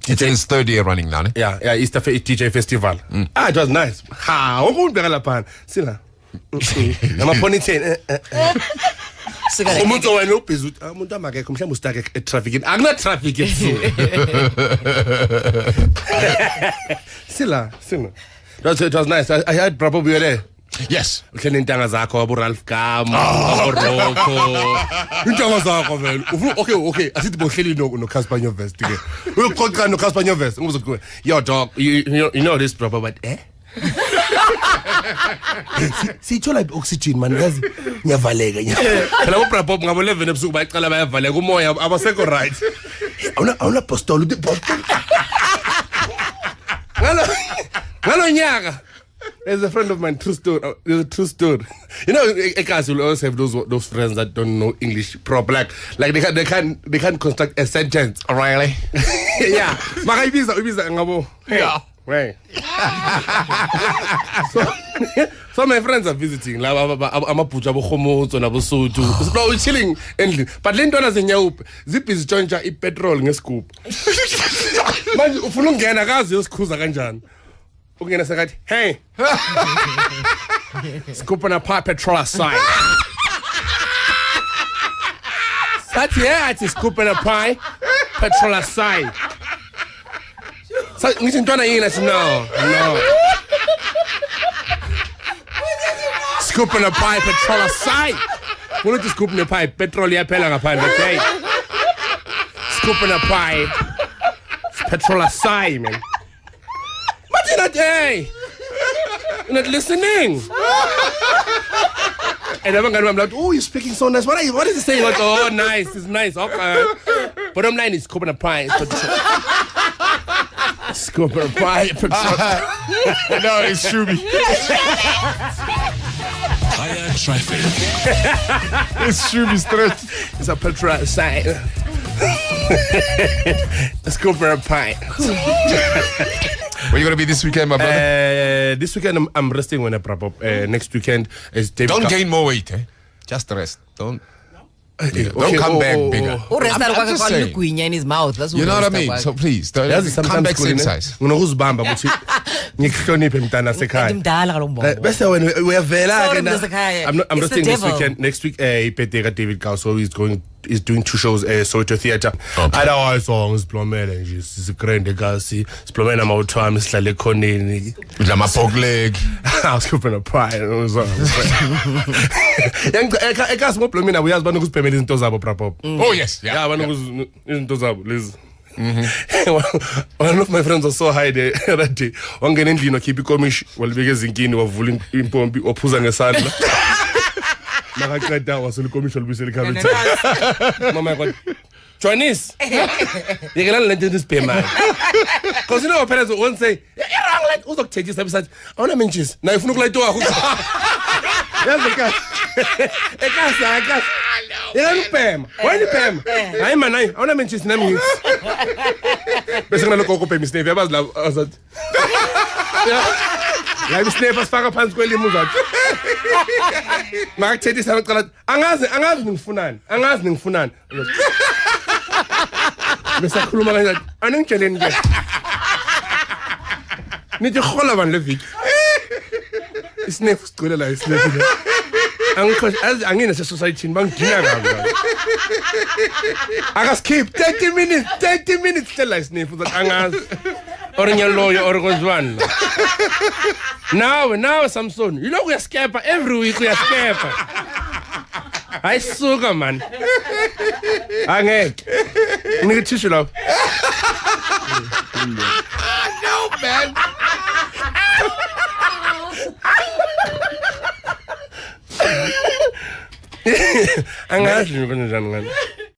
It's in its third year running now. Yeah, Easter DJ Festival. It was nice. Ha, ukubheka lapha. Sila. Nama ponytail. Umuntu wena ubhizi uthi umuntu amakekho mhlawumbe usitake etrafficini. Akuna traffic ethu. Sila. It was nice. I heard probably there. Yes. Uhlele intanga zakho abo Ralph Gama, abo Rocco. Intanga zakho vele. Okay, asithi bohleli no Casper Nyovest ke. Uyoqoqa no Casper Nyovest. Ngizokuthiwa, "Yo dog, you know this proper but Sithola i-oxygen man yazi ngiyavaleka nya. Phela uBrabop ngabo 11 ebusuku bayaqala bayavaleka umoya abaseko right. Awuna postol uthi postol. Ngalo nyaka. There's a friend of mine, true story. There's a true story. You know, guys will always have those friends that don't know English proper. Like they can't construct a sentence. Really? Yeah. Maka ibiza ngabo. Yeah. Right. So my friends are visiting. La amapuja bokhomotso na bosuthu. No, we're chilling endlini. But le ntwana zenyawupe zibhizi tshontsha ipetrol ngescoop. Manje ufuna ungena akazi yosikhuza kanjani. Ungena sekathi, "Hey." Scoop on a pipe petrol sign. Sathi yathi scoop on a pipe petrol sign. So ngithi ntwana yini athi no. Scoop on a pipe petrol sign. Wona uthi scoop ne pipe petrol yaphela ngaphandle okay. Scoop on a pipe petrol sign man. But you're not, hey, you're not listening. And I'm like, oh, you're speaking so nice. What is he saying? Like, oh, nice, it's nice. Okay. Bottom line is scooping a pie. Scooping a pie. No, it's Shubi. Higher traffic. It's Shubi straight. It's a petrol sign. Scooping a pie. Where you gonna be this weekend, my brother? This weekend I'm resting when I prop up. Next weekend is David. Don't gain more weight, eh? Just rest. Don't come back bigger. I'm just saying. In his mouth. That's You know what I mean? So please, come back same size. Nginokuzibamba ukuthi ngihloniphe mntana sekhaya. Imdala kalombo. Bese wena uyavela ke na. I'm It's resting the this devil. weekend. Next week ibirthday ka David Gao, so he's doing 2 shows Soweto Theatre. Otherwise songs Splomele nje sigrande kasi Splomele amawuthwami sihlale khoneni. Udla ama-pork leg. I was cooking a pie. Ekhasi ngoBlomina uyazi bani ukuzipemela izinto zabo Prapop. Oh yes, yeah. Yeah, bani izinto zabo lezi. One of my friends was so high there that day. Wangena endlini wakhipha ikomishi walibeka ezinkini wavula impompi waphuza ngesandla. Makaqeda wasela ikomishi walibisela ikhabethe. Mama yakwathi Johnny's. Yekelana lento nisibhema. Because you know our parents won't say, "You're wrong like uzokuthethe sabisathi." Awuna mentions. Na ufuna ukulayito wakho. Yazi ka. Ekasa. Yena upema. Wena upema. Hayi man, hayi. Awuna mentions nami ngithi. Bese ngalo gogo upema isnevi yabazi la azathi. La isnevi asifaka phansi kwelimi uzathi. Makathethe sabaqala. Angazi ningifunani. Bese khuluma kanjani? Aningitsheleni ke. Nithi khola bani le viki. Isnefu sigcwele la isnefu. Angina society bangidina kabi. Akaskip 30 minutes tell la isnefu that angazi. Orinyaloyo orkozwana. Now Samson, you know uyaskepa every week uyaskepa. Ayisuka man. Angeke. Nike tissue lapho. No, man. Angazi njani ngani.